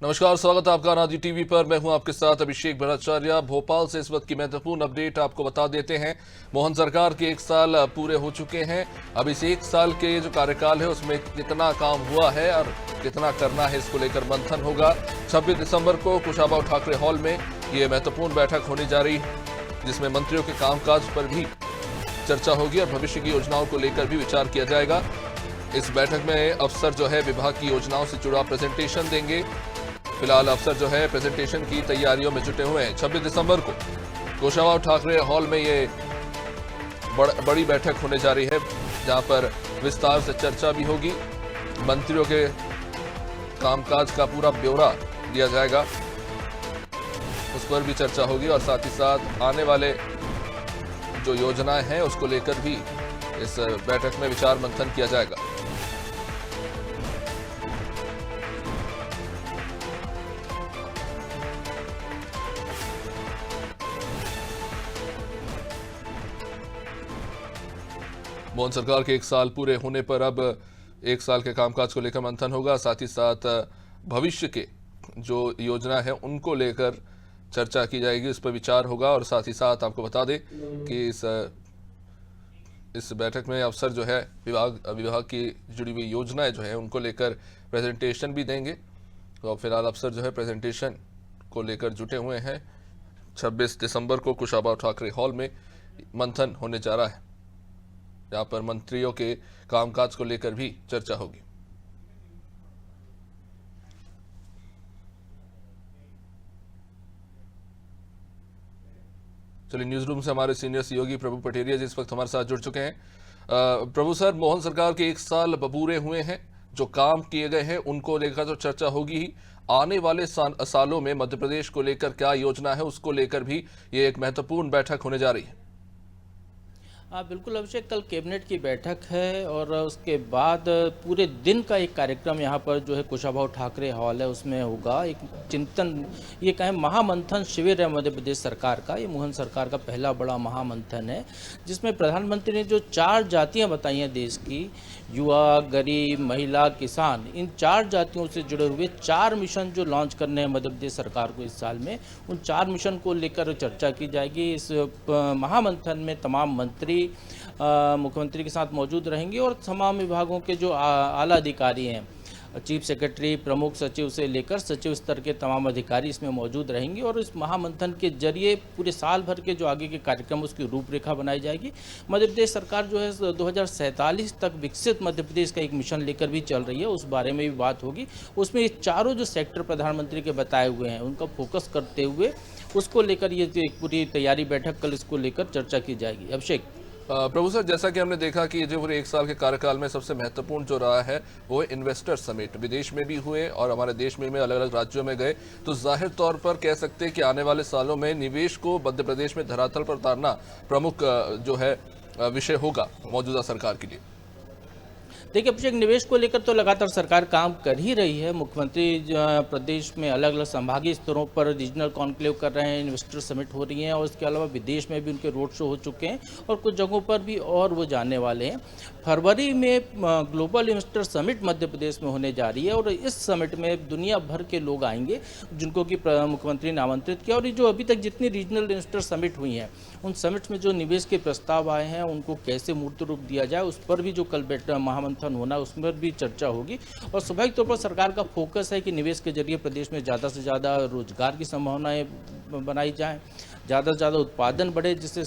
नमस्कार, स्वागत है आपका अनादि टीवी पर। मैं हूं आपके साथ अभिषेक भट्टाचार्य। भोपाल से इस वक्त की महत्वपूर्ण अपडेट आपको बता देते हैं। मोहन सरकार के 1 साल पूरे हो चुके हैं। अब इस 1 साल के जो कार्यकाल है उसमें कितना काम हुआ है और कितना करना है, इसको लेकर मंथन होगा। 26 दिसंबर को कुशाभाऊ ठाकरे हॉल में ये महत्वपूर्ण बैठक होने जा रही है, जिसमें मंत्रियों के कामकाज पर भी चर्चा होगी और भविष्य की योजनाओं को लेकर भी विचार किया जाएगा। इस बैठक में अफसर जो है विभाग की योजनाओं से जुड़ा प्रेजेंटेशन देंगे। फिलहाल अफसर जो है प्रेजेंटेशन की तैयारियों में जुटे हुए हैं। 26 दिसंबर को कुशाभाऊ ठाकरे हॉल में ये बड़ी बैठक होने जा रही है, जहां पर विस्तार से चर्चा भी होगी। मंत्रियों के कामकाज का पूरा ब्यौरा दिया जाएगा, उस पर भी चर्चा होगी और साथ ही साथ आने वाले जो योजनाएं हैं उसको लेकर भी इस बैठक में विचार मंथन किया जाएगा। मोहन सरकार के 1 साल पूरे होने पर अब 1 साल के कामकाज को लेकर मंथन होगा। साथ ही साथ भविष्य के जो योजना है उनको लेकर चर्चा की जाएगी, उस पर विचार होगा। और साथ ही साथ आपको बता दें कि इस बैठक में अफसर जो है विभाग की जुड़ी हुई योजनाएं जो है उनको लेकर प्रेजेंटेशन भी देंगे। तो फिलहाल अफसर जो है प्रेजेंटेशन को लेकर जुटे हुए हैं। 26 दिसंबर को कुशाभाऊ ठाकरे हॉल में मंथन होने जा रहा है, जहां पर मंत्रियों के कामकाज को लेकर भी चर्चा होगी। चलिए, न्यूज रूम से हमारे सीनियर सहयोगी प्रभु पटेरिया जी इस वक्त हमारे साथ जुड़ चुके हैं। प्रभु सर, मोहन सरकार के 1 साल पूरे हुए हैं, जो काम किए गए हैं उनको लेकर तो चर्चा होगी ही। आने वाले सालों में मध्य प्रदेश को लेकर क्या योजना है उसको लेकर भी ये एक महत्वपूर्ण बैठक होने जा रही है। हाँ बिल्कुल अभिषेक, कल कैबिनेट की बैठक है और उसके बाद पूरे दिन का एक कार्यक्रम यहाँ पर जो है कुशाभाऊ ठाकरे हॉल है उसमें होगा। एक चिंतन, ये कहें महामंथन शिविर है मध्य प्रदेश सरकार का। ये मोहन सरकार का पहला बड़ा महामंथन है, जिसमें प्रधानमंत्री ने जो 4 जातियाँ बताई हैं देश की, युवा, गरीब, महिला, किसान, इन 4 जातियों से जुड़े हुए 4 मिशन जो लॉन्च करने हैं मध्य प्रदेश सरकार को इस साल में, उन 4 मिशन को लेकर चर्चा की जाएगी। इस महामंथन में तमाम मंत्री मुख्यमंत्री के साथ मौजूद रहेंगे और तमाम विभागों के जो आला अधिकारी हैं, चीफ सेक्रेटरी, प्रमुख सचिव से लेकर सचिव स्तर के तमाम अधिकारी इसमें मौजूद रहेंगे। और इस महामंथन के जरिए पूरे साल भर के जो आगे के कार्यक्रम उसकी रूपरेखा बनाई जाएगी। मध्य प्रदेश सरकार जो है 2047 तक विकसित मध्य प्रदेश का एक मिशन लेकर भी चल रही है, उस बारे में भी बात होगी। उसमें ये चारों जो सेक्टर प्रधानमंत्री के बताए हुए हैं उनका फोकस करते हुए उसको लेकर ये एक पूरी तैयारी बैठक कल इसको लेकर चर्चा की जाएगी। अभिषेक। प्रभु सर, जैसा कि हमने देखा कि जो पूरे 1 साल के कार्यकाल में सबसे महत्वपूर्ण जो रहा है वो इन्वेस्टर समिट, विदेश में भी हुए और हमारे देश में अलग अलग राज्यों में गए। तो जाहिर तौर पर कह सकते हैं कि आने वाले सालों में निवेश को मध्य प्रदेश में धरातल पर उतारना प्रमुख जो है विषय होगा मौजूदा सरकार के लिए। देखिए अभिषेक, निवेश को लेकर तो लगातार सरकार काम कर ही रही है। मुख्यमंत्री प्रदेश में अलग अलग संभागीय स्तरों पर रीजनल कॉन्क्लेव कर रहे हैं, इन्वेस्टर समिट हो रही हैं और इसके अलावा विदेश में भी उनके रोड शो हो चुके हैं और कुछ जगहों पर भी और वो जाने वाले हैं। फरवरी में global investor summit Madhya Pradesh में होने जा रही है और इस समिट में दुनिया भर के लोग आएंगे जिनको कि मुख्यमंत्री ने आमंत्रित किया। और ये जो अभी तक जितनी रीजनल इन्वेस्टर समिट हुई हैं उन समिट में जो निवेश के प्रस्ताव आए हैं उनको कैसे मूर्त रूप दिया जाए, उस पर भी जो कल महामंथन होना उस पर भी चर्चा होगी। और स्वाभाविक तौर पर सरकार का फोकस है कि निवेश के जरिए प्रदेश में ज़्यादा से ज़्यादा रोजगार की संभावनाएं बनाई जाएं, ज़्यादा से ज़्यादा उत्पादन बढ़े, जिससे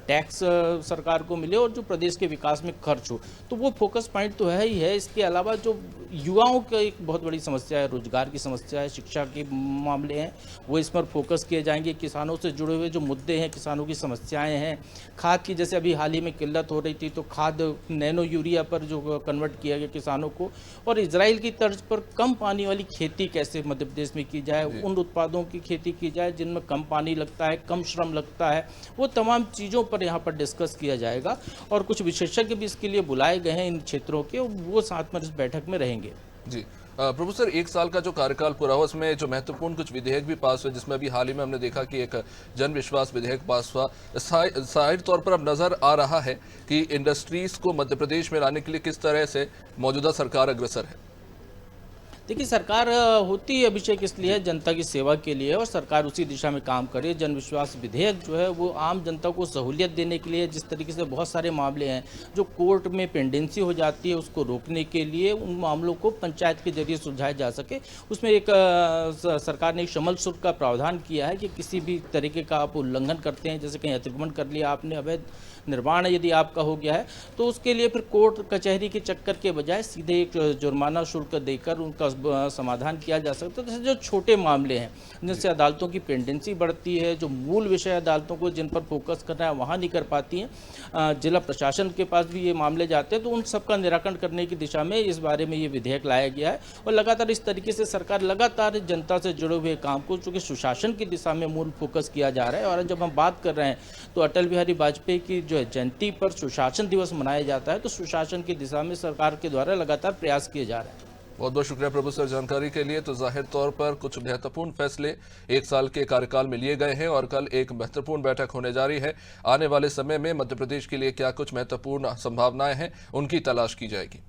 टैक्स सरकार को मिले और जो प्रदेश के विकास में खर्च हो, तो वो फोकस पॉइंट तो है ही है। इसके अलावा जो युवाओं की एक बहुत बड़ी समस्या है, रोजगार की समस्या है, शिक्षा के मामले हैं, वो इस पर फोकस किए जाएंगे। किसानों से जुड़े हुए जो मुद्दे हैं, किसानों की समस्याएं हैं, खाद की जैसे अभी हाल ही में किल्लत हो रही थी तो खाद नैनो यूरिया पर जो कन्वर्ट किया गया किसानों को, और इजराइल की तर्ज पर कम पानी वाली खेती कैसे मध्य प्रदेश में की जाए, उन उत्पादों की खेती की जाए जिनमें कम पानी लगता है, कम श्रम लगता है, वो तमाम चीज़ों पर यहाँ पर डिस्कस किया जाएगा। और कुछ विशेषज्ञ भी इसके लिए बुलाए गए हैं इन क्षेत्रों के, वो साथ में इस बैठक में रहेंगे। जी प्रभु सर, 1 साल का जो कार्यकाल पूरा हुआ उसमें जो महत्वपूर्ण कुछ विधेयक भी पास हुए, जिसमें अभी हाल ही में हमने देखा कि एक जन विश्वास विधेयक पास हुआ। जाहिर तौर पर अब नजर आ रहा है कि इंडस्ट्रीज को मध्य प्रदेश में लाने के लिए किस तरह से मौजूदा सरकार अग्रसर है। देखिए सरकार होती है अभिषेक इसलिए जनता की सेवा के लिए, और सरकार उसी दिशा में काम करे। जन विश्वास विधेयक जो है वो आम जनता को सहूलियत देने के लिए, जिस तरीके से बहुत सारे मामले हैं जो कोर्ट में पेंडेंसी हो जाती है उसको रोकने के लिए, उन मामलों को पंचायत के जरिए सुलझाया जा सके, उसमें एक सरकार ने एक शमल शुल्क का प्रावधान किया है कि किसी भी तरीके का आप उल्लंघन करते हैं, जैसे कहीं अतिक्रमण कर लिया आपने, अवैध निर्माण यदि आपका हो गया है, तो उसके लिए फिर कोर्ट कचहरी के चक्कर के बजाय सीधे एक जुर्माना शुल्क देकर उनका समाधान किया जा सकता है। जैसे जो छोटे मामले हैं जिनसे अदालतों की पेंडेंसी बढ़ती है, जो मूल विषय अदालतों को जिन पर फोकस करना है वहाँ नहीं कर पाती हैं, जिला प्रशासन के पास भी ये मामले जाते हैं, तो उन सबका निराकरण करने की दिशा में इस बारे में ये विधेयक लाया गया है। और लगातार इस तरीके से सरकार लगातार जनता से जुड़े हुए काम को, चूँकि सुशासन की दिशा में मूल फोकस किया जा रहा है। और जब हम बात कर रहे हैं तो अटल बिहारी वाजपेयी की जो जयंती पर सुशासन दिवस मनाया जाता है, तो सुशासन की दिशा में सरकार के द्वारा लगातार प्रयास किए जा रहे हैं। बहुत बहुत शुक्रिया प्रभु सर जानकारी के लिए। तो जाहिर तौर पर कुछ महत्वपूर्ण फैसले एक साल के कार्यकाल में लिए गए हैं और कल एक महत्वपूर्ण बैठक होने जा रही है। आने वाले समय में मध्य प्रदेश के लिए क्या कुछ महत्वपूर्ण संभावनाएं हैं, उनकी तलाश की जाएगी।